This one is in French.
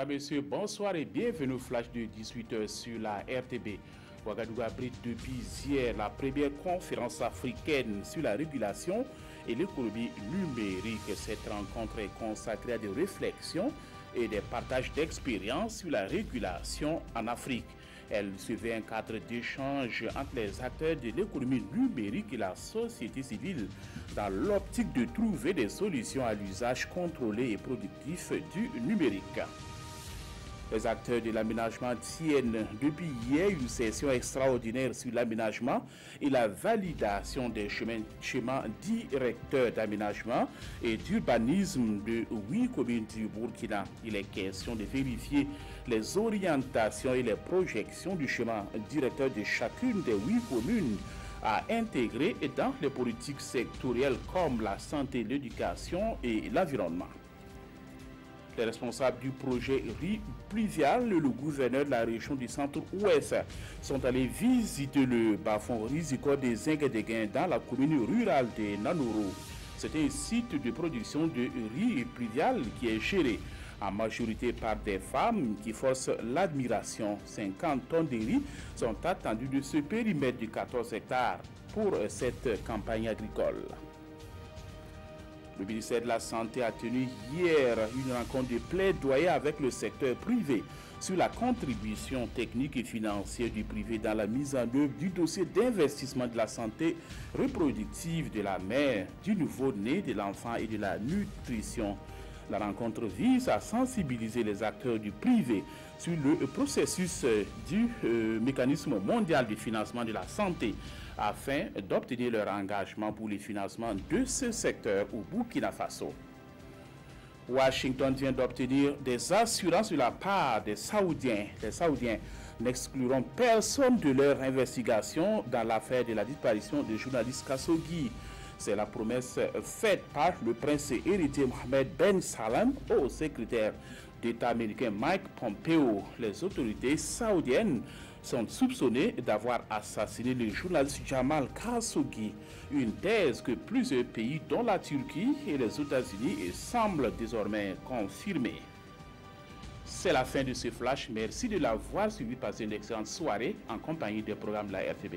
Mesdames, Messieurs, bonsoir et bienvenue au flash de 18h sur la RTB. Ouagadougou abrite depuis hier la première conférence africaine sur la régulation et l'économie numérique. Cette rencontre est consacrée à des réflexions et des partages d'expériences sur la régulation en Afrique. Elle suivait un cadre d'échange entre les acteurs de l'économie numérique et la société civile dans l'optique de trouver des solutions à l'usage contrôlé et productif du numérique. Les acteurs de l'aménagement tiennent depuis hier une session extraordinaire sur l'aménagement et la validation des schémas directeurs d'aménagement et d'urbanisme de 8 communes du Burkina. Il est question de vérifier les orientations et les projections du schéma directeur de chacune des 8 communes à intégrer dans les politiques sectorielles comme la santé, l'éducation et l'environnement. Les responsables du projet riz pluvial, le gouverneur de la région du centre-ouest, sont allés visiter le bas-fond risicole des Inguédéguins dans la commune rurale de Nanoro. C'est un site de production de riz pluvial qui est géré en majorité par des femmes qui forcent l'admiration. 50 tonnes de riz sont attendues de ce périmètre de 14 hectares pour cette campagne agricole. Le ministère de la Santé a tenu hier une rencontre de plaidoyer avec le secteur privé sur la contribution technique et financière du privé dans la mise en œuvre du dossier d'investissement de la santé reproductive de la mère, du nouveau-né, de l'enfant et de la nutrition. La rencontre vise à sensibiliser les acteurs du privé sur le processus du mécanisme mondial de financement de la santé afin d'obtenir leur engagement pour le financement de ce secteur au Burkina Faso. Washington vient d'obtenir des assurances de la part des Saoudiens. Les Saoudiens n'excluront personne de leur investigation dans l'affaire de la disparition du journaliste Khashoggi. C'est la promesse faite par le prince héritier Mohammed Ben Salman au secrétaire d'État américain Mike Pompeo. Les autorités saoudiennes sont soupçonnées d'avoir assassiné le journaliste Jamal Khashoggi, une thèse que plusieurs pays, dont la Turquie et les États-Unis, semblent désormais confirmer. C'est la fin de ce flash. Merci de l'avoir suivi. Passez une excellente soirée en compagnie des programmes de la RTB.